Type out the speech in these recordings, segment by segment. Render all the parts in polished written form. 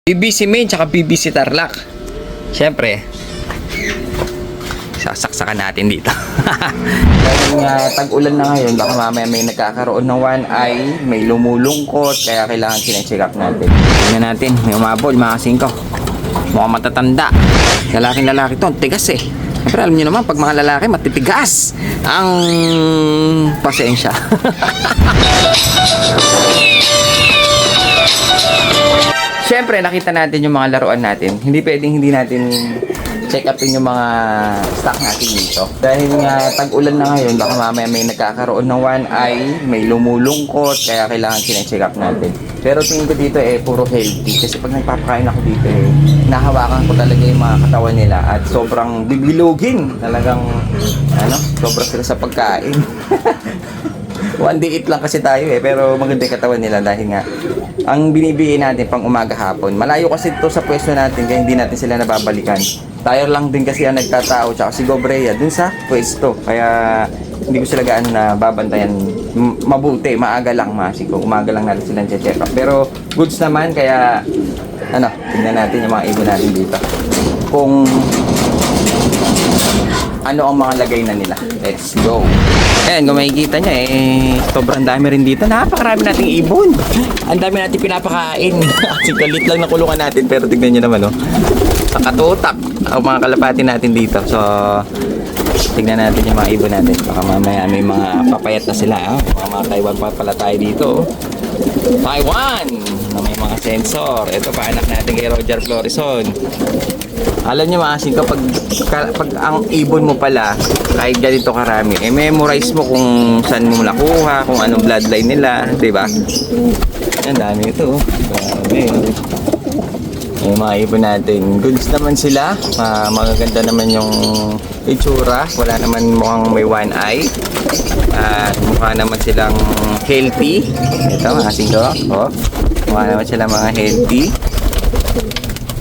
BBC Main tsaka BBC Tarlac. Siyempre, sasaksakan natin dito. Dahil tag-ulan na ngayon, baka mamaya may nagkakaroon ng one eye, may lumulungkot, kaya kailangan sinecheck up natin. Tingnan natin, may umabol mga singko. Mukhang matatanda. Lalaking-lalaki to, ang tigas eh. Pero alam niyo naman, pag mga lalaki matitigas ang pasensya. Siyempre, nakita natin yung mga laruan natin. Hindi pwedeng hindi natin check upin yung mga stock natin dito. Dahil nga tag-ulan na ngayon, baka mamaya may nagkakaroon ng one eye, may lumulungkot, kaya kailangan sinecheck up natin. Pero tingin ko dito puro healthy. Kasi pag nagpapakain ako dito nahawakan ko talaga yung mga katawan nila at sobrang bibilugin. Talagang, sobrang sila sa pagkain. One day eat lang kasi tayo pero maganda yung katawan nila dahil nga ang binibigay natin pang umaga hapon. Malayo kasi ito sa pwesto natin kaya hindi natin sila nababalikan. Tayo lang din kasi ang nagtatao tsaka si Gobrea dun sa pwesto. Kaya hindi ko sila gaano na babantayan mabuti, maaga lang masiko. Umaga lang natin silang check up. Pero goods naman kaya tingnan natin yung mga ibon natin dito. Kung ano ang mga lagay na nila. Let's go. Ayan, kung makikita nyo sobrang dami rin dito. Napakarami nating ibon. Ang dami natin pinapakain. Kasi kalit lang na kulungan natin. Pero tignan nyo naman, sa katutak ang mga kalapati natin dito. So, tignan natin yung mga ibon natin. Baka mamaya may mga papayat na sila. Mga Taiwan pa pala tayo dito. Taiwan! Na may mga sensor. Ito pa anak natin kay Roger Florison. Alam niyo maasin ko pag ang ibon mo pala kahit ganito karami, memorize mo kung saan mo nakuha, kung anong bloodline nila, 'di ba? Ang dami ito. Grabe. Yung mga ibon natin, goods naman sila. Magaganda naman yung itsura. Wala naman mukhang may one eye. At mukha naman silang healthy. Ito, maasin ko. Mukha naman silang mga healthy.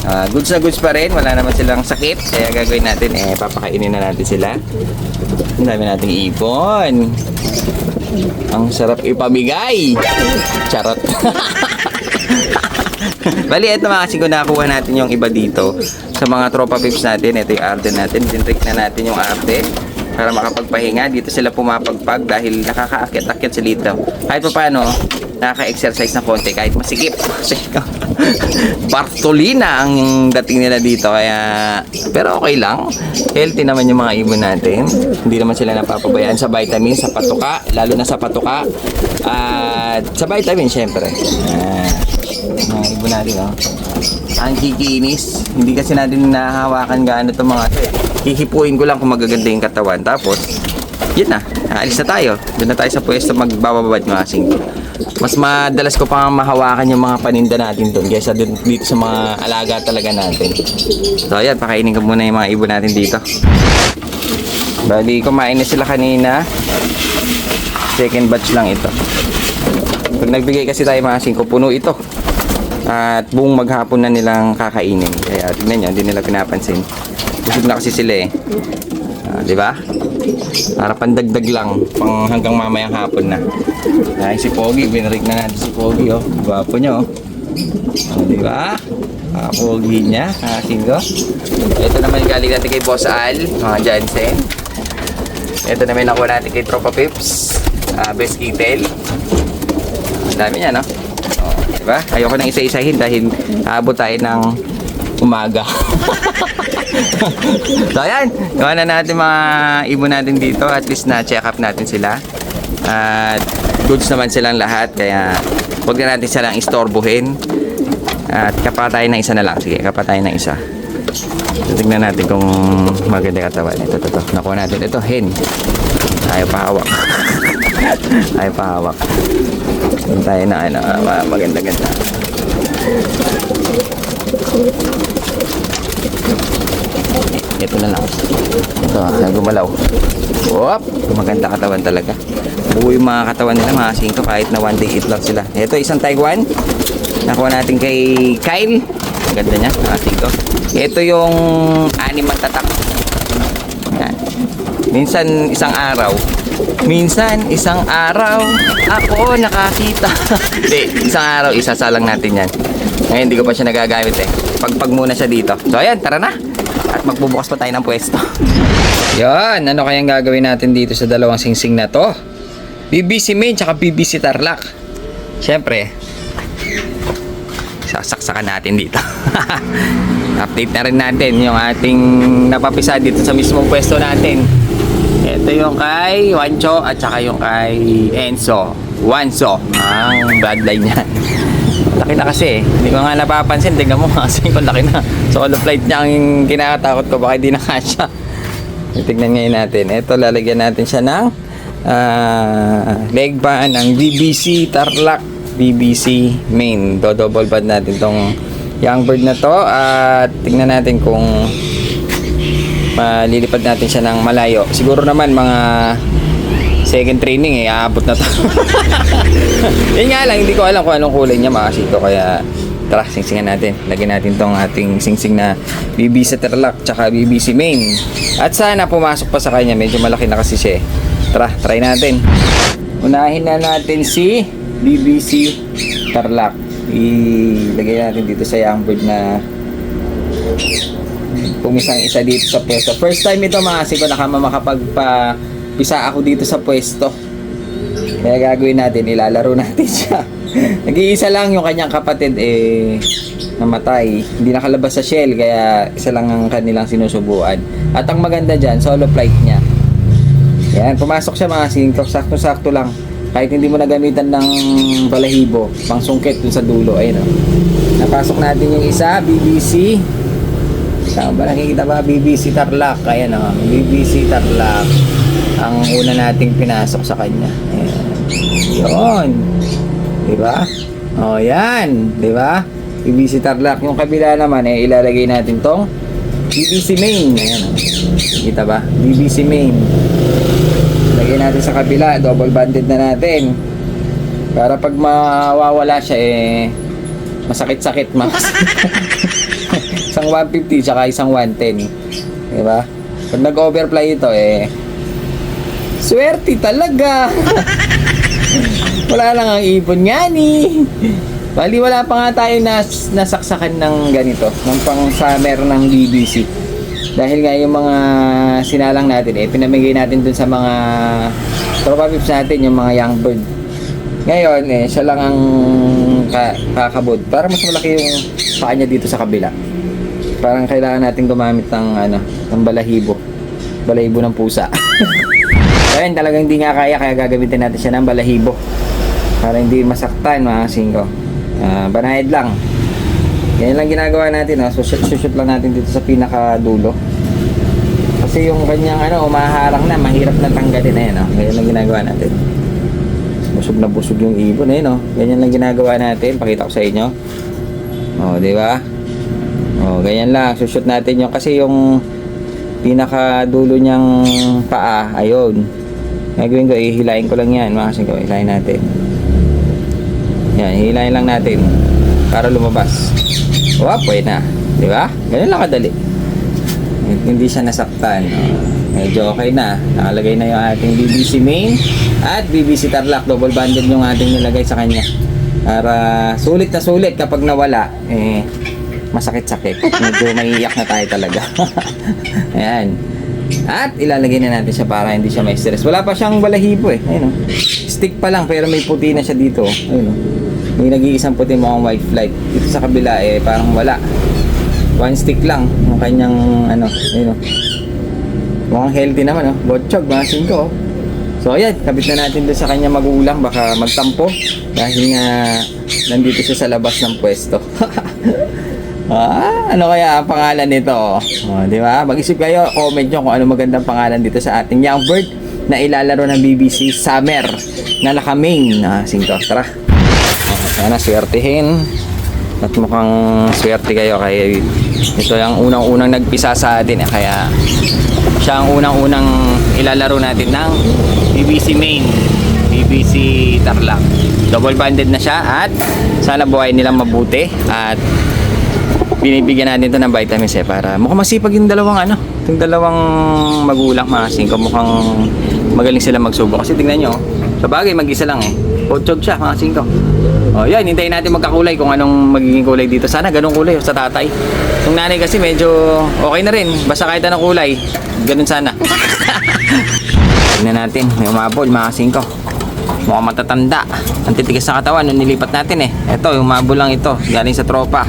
Goods na goods pa rin, wala naman silang sakit. Kaya gagawin natin, papakainin na natin sila. Ang dami nating ibon. Ang sarap ipamigay. Charot. Bali, ito mga kasing nakuha natin yung iba dito sa mga tropa pips natin. Ito yung arte natin. Dintrick na natin yung arte para makapagpahinga. Dito sila pumapagpag dahil nakakaakit-akit sila dito. Kahit pa paano, nakaka-exercise na konti kahit masikip. Bartolina ang dating nila dito. Kaya, pero okay lang. Healthy naman yung mga ibon natin. Hindi naman sila napapabayaan sa vitamin, sa patuka. Lalo na sa patuka. At sa vitamin, syempre. Mga ibon natin, ang kikinis. Hindi kasi natin nahahawakan gaano itong mga hihipuin ko lang kung magaganda yung katawan. Tapos, yun na. Alis na tayo. Doon na tayo sa pwesto magbababad mga asing. Mas madalas ko pang mahawakan yung mga paninda natin doon kaysa dito sa mga alaga talaga natin. So, ayan. Pakainin ko muna yung mga ibon natin dito. Bali, kumain na sila kanina. Second batch lang ito. Pag nagbigay kasi tayo mga asing ko, puno ito. At buong maghapon na nilang kakainin. Kaya tignan nyo, hindi nila pinapansin. Busog na kasi sila di ba? Para pandagdag lang pang hanggang mamayang hapon na. Ay si Pogi, binrik na natin si Pogi Gwapo niya di ba? Pogi niya, ko. Ito naman galing natin kay Boss Al, mga Jansen. Ito naman nakuha natin kay Tropa Pips, Best Kittel. Ang dami niya, no? Diba? Ayoko nang isa-isahin dahil aabot tayo ng umaga. So ayan, gawa na natin mga ibon natin dito. At least na-check up natin sila. At goods naman silang lahat. Kaya huwag na natin silang istorbohin. At kapatayin na isa na lang. Sige, kapatayin na isa. Tignan natin kung maganda katawan. Ito. Nakuha natin. Ito, hen. Ayaw pa hawak. Ayaw pa hawak. Tayo na maganda-ganda. Ito na lang. Ito, gumalaw. Whoop! Maganda katawan talaga. Buo yung mga katawan nila, mga singko, kahit na one day eat lang sila. Ito, isang Taiwan. Nakuha natin kay Kyle. Ang ganda niya, mga singko. Ito yung animal tatak. Yan. Minsan isang araw ako nakakita. Hindi, isang araw isasalang natin yan. Ngayon, hindi ko pa siya nagagamit eh. Pagpag muna siya dito. So, ayan, tara na. At magbubukas pa tayo ng pwesto. Yan, ano kayang gagawin natin dito sa dalawang singsing na to? BBC Main, tsaka BBC Tarlac. Siyempre, sasaksakan natin dito. Update na rin natin yung ating napapisa dito sa mismong pwesto natin. Ito yung kay Wancho at saka yung kay Enzo Wanso, ang bloodline niya. Laki na kasi eh. Hindi ko nga napapansin. Tingnan mo kasi kung laki na. So, all flight niya ang kinakatakot ko. Baka hindi na kasya. Tignan ngayon natin. Ito, lalagyan natin siya ng leg band ng BBC Tarlac, BBC Main. Do-double band natin tong young bird na to. At tingnan natin kung malilipad natin siya ng malayo. Siguro naman mga second training eh, aabot na to. Yun nga lang, hindi ko alam kung anong kulay niya mga kasito. Kaya tara, singsingan natin. Lagyan natin tong ating singsing na BBC Tarlac tsaka BBC Main. At sana pumasok pa sa kanya. Medyo malaki na kasi siya eh. Tara, try natin. Unahin na natin si BBC Tarlac. Ilagay natin dito sa young bird na pumisang isa dito sa pwesto. First time ito mga kasito makapagpisa ako dito sa pwesto. Kaya gagawin natin, ilalaro natin siya. Nag-iisa lang yung kanyang kapatid namatay. Hindi nakalabas sa shell kaya isa lang ang kanilang sinusubuan. At ang maganda dyan, solo flight niya. Yan, pumasok siya mga singko, sakto-sakto lang. Kahit hindi mo nagamitan ng balahibo, pang sungkit dun sa dulo. Ayun o. Napasok natin yung isa, BBC. Saan ba nakikita ba? BBC Tarlac. Ayan o, BBC Tarlac. Ang una nating pinasok sa kanya. Ayan. Yun. Diba? O, yan. Diba? BBC Tarlac. Yung kabila naman, ilalagay natin tong BBC Main. Ayan o. Kita ba? BBC Main. Lagay natin sa kabila. Double banded na natin. Para pag mawawala siya, masakit-sakit. Isang 150 tsaka isang 110. Diba? Pag nag-overfly ito, swerte talaga. Wala lang ang ibon nga ni. Bali wala pa nga tayo nasaksakan ng ganito, ng pang summer ng BBC. Dahil nga yung mga sinalang natin, pinamigay natin dun sa mga tropa pips natin, yung mga young bird. Ngayon, siya lang ang kakabod. Para mas malaki yung paa niya dito sa kabila. Parang kailangan natin gumamit ng balahibo. Balahibo ng pusa. Ayun, talagang hindi nga kaya gagamitin natin siya ng balahibo. Para hindi masaktan mga singko. Banayad lang. Ganyan lang ginagawa natin. Shoot lang natin dito sa pinakadulo. Kasi yung kanyang umaharang na, mahirap na tanggalin. Ayan, ganyan lang ginagawa natin. Busog na busog yung ibon. Ayan, ganyan lang ginagawa natin. Pakita ko sa inyo. Di ba? Ganyan lang. Shoot natin yung kasi yung pinakadulo niyang paa. Ayun. Gagawin ko, hihilain ko lang yan. Makasin ko, hihilain natin. Yan, hihilain lang natin. Para lumabas. Pwede na. Di ba? Ganyan lang kadali. Hindi siya nasaktan. Medyo okay na. Nakalagay na yung ating BBC Main at BBC Tarlac. Double banded yung ating nilagay sa kanya. Para sulit na sulit kapag nawala, masakit-sakit. Medyo maiiyak na tayo talaga. Ayan. At ilalagay na natin siya para hindi siya may stress. Wala pa siyang balahibo Ayun Stick pa lang pero may puti na siya dito. Ayun May nag-iisang puti mukhang white flight. Dito sa kabila parang wala. One stick lang yung kanyang ayun Mukhang healthy naman Botchog mga singko So ayan, kabit na natin doon sa kanya magulang. Baka magtampo dahil nga nandito siya sa labas ng pwesto. Ano kaya ang pangalan nito? Di ba? Mag-isip kayo, comment nyo kung ano magandang pangalan dito sa ating young bird na ilalaro ng BBC Summer na Lakamain. Singko, tara. Sana swertihin. At mukhang swerte kayo kaya ito yung unang-unang nagpisa sa atin kaya siya ang unang-unang ilalaro natin ng BBC Main, BBC Tarlac. Double banded na siya at sana buhay nilang mabuti at binibigyan natin ito ng vitamins para mukhang masipag yung dalawang yung dalawang magulang mga singko. Mukhang magaling sila magsubo kasi tingnan nyo sa bagay mag-isa lang Pochog siya mga singko. O yan, hintayin natin magkakulay kung anong magiging kulay dito. Sana ganung kulay sa tatay. Yung nanay kasi medyo okay na rin. Basta kahit anong kulay, ganun sana. Tignan natin, may umabol mga kasingko. Mukhang matatanda. Ang titigas sa katawan nung nilipat natin eh. Ito, yung umabol lang ito. Galing sa tropa.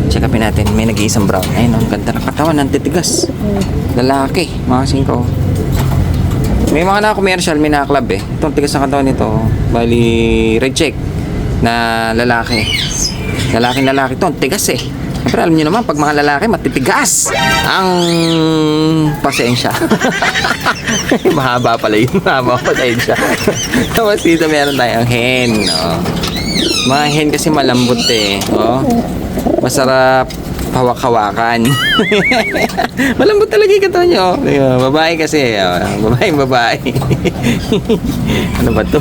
Check upin natin, may nag-iisang brown. Ayun, ang ganda ng katawan, ang titigas. Lalaki, mga kasingko. May mga na-commercial, may na-club eh. Itong tigas ng katawan nito, bali red check na lalaki. Lalaki to, ang tigas eh. Pero alam niyo naman, pag mga lalaki, matitigas ang pasensya. Mahaba pala yun. Mahaba pasensya. Tapos dito meron tayong hen. Oh. Mga hen kasi malambot eh. Oh. Masarap hawak-hawakan. Malambot talaga yung katawan nyo. Babae kasi. Babae. Ano ba to?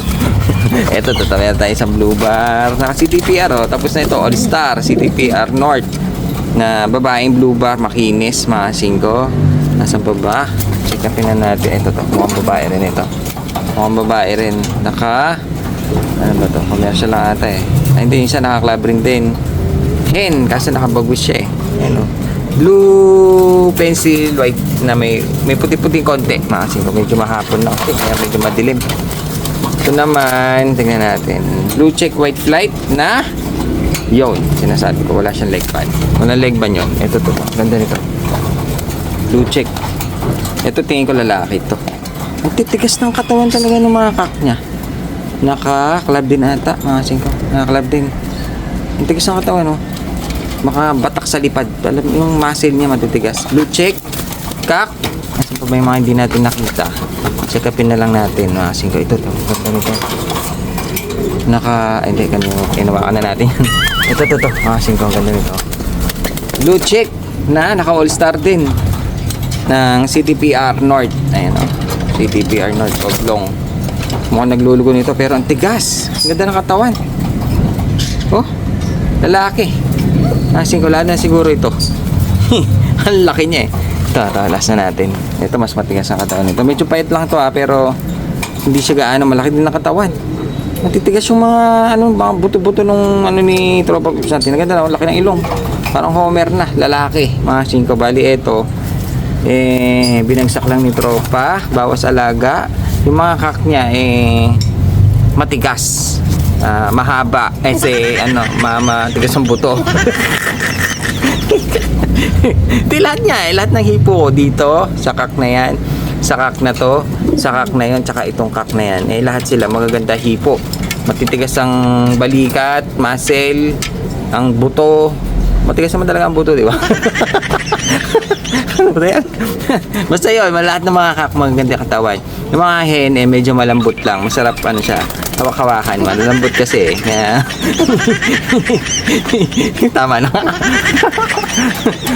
Ito, meron tayo sa Blue Bar. Naka CTPR, oh. Tapos na ito, All Star, CTPR North. Na babaeng Blue Bar, makinis, mga 5. Nasa baba. Check upin na natin. Ito to, mukhang babae rin ito. Mukhang babae rin. Ano ba to? Commercial lang ata eh. Ay, hindi siya, naka-club ring din. Hen, kasi nakabagus siya eh. Ayan, oh. Blue pencil white na may puti-puting konti. Mga 5, medyo mahapon na kasi. Kaya medyo madilim. Ito naman, tingnan natin. Blue check white flight na yun, sinasabi ko, wala siyang leg pad. Walang leg band yun. Ito to, ganda nito. Blue check. Ito tingin ko lalaki to. Ang titigas ng katawan talaga ng mga kak niya. Naka-club din ata, mga 5. Naka-club din. Ang tigas ng katawan, no? Makabatak sa lipad. Alam yung muscle niya matitigas. Blue check, kak. Kasi pa ba yung mga hindi natin nakita? Check upin na lang natin, mga 5. Ito to, ganda nito. Hindi, inawakan na natin yan. Ito, mga 5, ang ganda nito. Blue check na naka all-star din ng CTPR North. Ayan o, CTPR North Oblong. Mukhang naglulugo nito pero ang tigas. Ang ganda ng katawan. Oh, lalaki. Mga 5, lahat na siguro ito. Ang laki niya eh. Ito, last na natin. Ito, mas matigas ang katawan nito. Medyo payat lang to pero hindi siya gaano malaki din ang katawan. Matitigas yung mga mga buto-buto nung ni Tropa Pips natin. Naganda na, laki ng ilong. Parang Homer na, lalaki. Mga 5, bali ito. Binagsak lang ni Tropa, bawas alaga. Yung mga kak niya, matigas. Mahaba. Matigas ang buto. Di lahat niya, lahat ng hipo ko dito, sa kak na yan. Sa kak na to, sa kak na yun, tsaka itong kak na yan. Lahat sila magaganda hipo. Matitigas ang balikat, muscle, ang buto. Matigas naman talaga ang buto, di ba? Ano ba yan? Basta yun, lahat ng mga kak magaganda katawan. Yung mga hen, medyo malambot lang. Masarap, siya, hawak-hawakan. Malambot kasi, kaya... Tama na.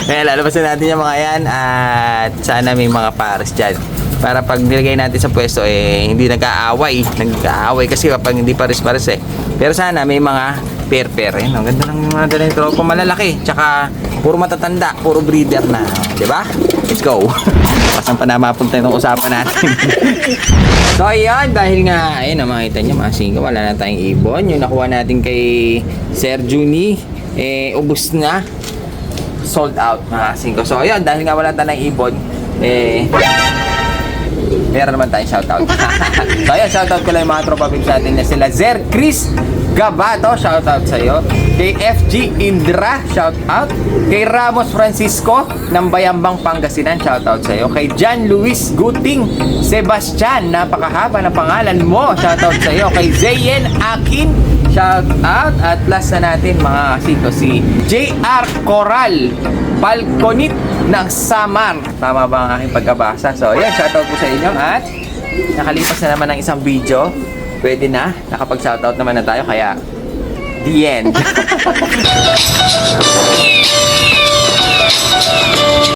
Kaya lalabasan natin yung mga yan at sana may mga pares dyan. Para pag nilagay natin sa pwesto hindi nag-aaway kasi kapag hindi pares-pares pero sana may mga pair-pair ang ganda ng mga dalang tropa malalaki tsaka puro matatanda, puro breeder na, di ba? Let's go. Pasan pa na mapunta yung usapan natin. So ayan, dahil nga makita nyo mga 5, wala na tayong ibon. Yung nakuha natin kay Sir Juni ubos na, sold out mga 5. So ayan, dahil nga wala tayong ibon meron naman tayong shoutout. So ayan, shoutout ko lang yung mga Tropa Pips natin na sila Zer Chris Gabato, shoutout sa'yo. Kay FG Indra, shoutout. Kay Ramos Francisco ng Bayambang Pangasinan, shoutout sa'yo. Kay John Luis Guting Sebastian, napakahaba na pangalan mo, shoutout sa'yo. Kay Zayen Akin, shoutout. At last na natin mga kasito, si JR Coral Balconit ng Samar. Tama ba ang aking pagkabasa? So, ayan, shoutout po sa inyo at nakalipas na naman ng isang video. Pwede na, nakapag-shoutout naman na tayo, kaya the end.